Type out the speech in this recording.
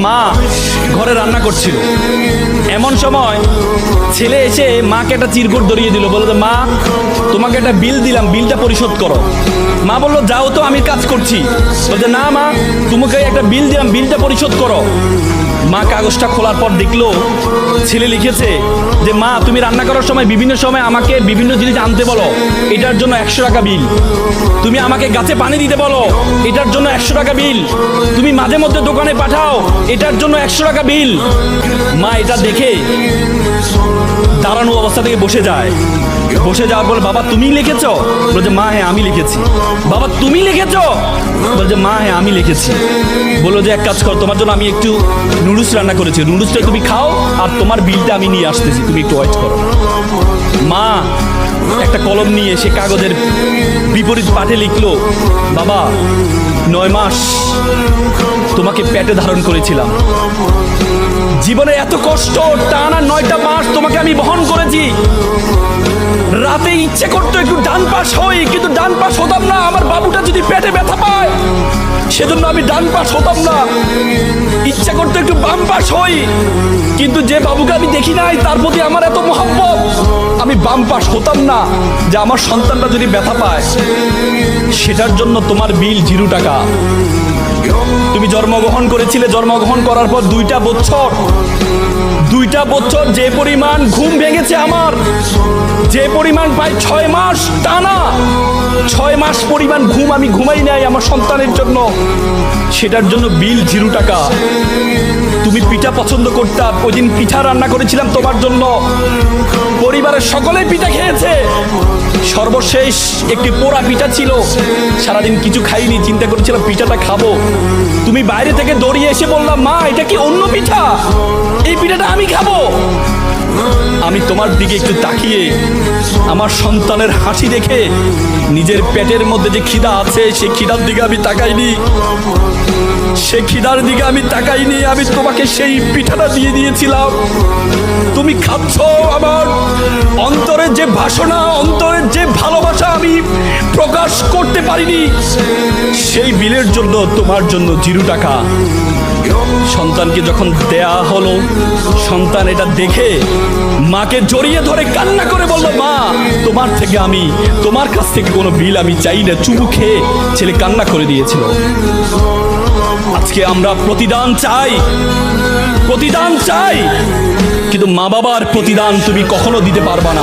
মা ঘরে রান্না করছিল, এমন সময় ছেলে এসে মাকে একটা চিরকুট ধরিয়ে দিল, বলল যে মা তোমাকে একটা বিল দিলাম, বিলটা পরিশোধ করো। মা বললো যাও তো, আমি কাজ করছি। বলছে না মা, তোমাকে একটা বিল দিলাম, বিলটা পরিশোধ করো। মা কাগজটা খোলার পর দেখলো ছেলে লিখেছে যে মা তুমি রান্না করার সময় বিভিন্ন সময় আমাকে বিভিন্ন জিনিস আনতে বলো, এটার জন্য 100 টাকা বিল। তুমি আমাকে গাছে পানি দিতে বলো, এটার জন্য 100 টাকা বিল। তুমি মাঝে মধ্যে দোকানে পাঠাও, এটার জন্য 100 টাকা বিল। মা এটা দেখে দাঁড়ানো অবস্থা থেকে বসে যায়। বসে যাওয়ার পর বাবা তুমি লিখেছো? বলছে মা হ্যাঁ আমি লিখেছি। বাবা তুমি লিখেছো? বলছে মা হ্যাঁ আমি লিখেছি। বললো যে এক কাজ কর, তোমার জন্য আমি একটু নুডলস রান্না করেছি, নুডলসটা তুমি খাও আর তোমার বিলটা আমি নিয়ে আসতেছি, তুমি একটু ওয়েট করো। মা একটা কলম নিয়ে সে কাগজের বিপরীত পাঠে লিখলো, বাবা 9 মাস তোমাকে পেটে ধারণ করেছিলাম, জীবনে এত কষ্ট, টানা 9টা মাস তোমাকে আমি বহন করেছি। রাতে ইচ্ছে করতো একটু ডান পাশ হই, কিন্তু ডান পাশ হতাম না। আমার বাবুটা যদি পেটে ব্যথা পায় সেজন্য আমি ডান পাশ হতাম না। ইচ্ছা করতো একটু বাম পাশ হই, কিন্তু যে বাবুকে আমি দেখি নাই তার প্রতি আমার এত মহব্বত, আমি বাম পাশ হতাম না যে আমার সন্তানটা যদি ব্যথা পায়। সেটার জন্য তোমার বিল 0 টাকা। তুমি জন্মগ্রহণ করেছিলে, জন্মগ্রহণ করার পর 2টা বছর যে পরিমাণ ঘুম ভেঙেছে আমার, যে পরিমাণ প্রায় 6 মাস টানা, 6 মাস পরিমাণ ঘুম আমি ঘুমাই নাই আমার সন্তানের জন্য, সেটার জন্য বিল 0 টাকা। তুমি পিঠা পছন্দ করতা, ওই দিন পিঠা রান্না করেছিলাম তোমার জন্য, পরিবারের সকলেই পিঠা খেয়েছে। সর্বশেষ একটি পোড়া পিঠা ছিল, সারাদিন কিছু খাইনি, চিন্তা করেছিলাম পিঠাটা খাবো। তুমি বাইরে থেকে দৌড়িয়ে এসে বললাম মা এটা কি অন্য পিঠা, এই পিঠাটা আমি খাবো। আমি তোমার দিকে একটু তাকিয়ে আমার সন্তানের হাসি দেখে নিজের পেটের মধ্যে যে খিদা আছে সেই খিদার দিকে আমি তাকাইনি, সেই খিদার দিকে আমি তাকাইনি। আমি তোমাকে সেই পিঠাটা দিয়ে দিয়েছিলাম, তুমি খাচ্ছ। আমার অন্তরের যে বাসনা, অন্তরের যে ভালোবাসা আমি প্রকাশ করতে পারিনি, সেই বিলের জন্য তোমার জন্য 0 টাকা। সন্তানকে যখন দেয়া হলো, সন্তান এটা দেখে মাকে জড়িয়ে ধরে কান্না করে বলল মা তোমার কাছ থেকে কোনো বিল আমি চাই না। চুমু খেয়ে ছেলে কান্না করে দিয়েছিল। আজকে আমরা প্রতিদান চাই, কিন্তু মা বাবার প্রতিদান তুমি কখনো দিতে পারবা না।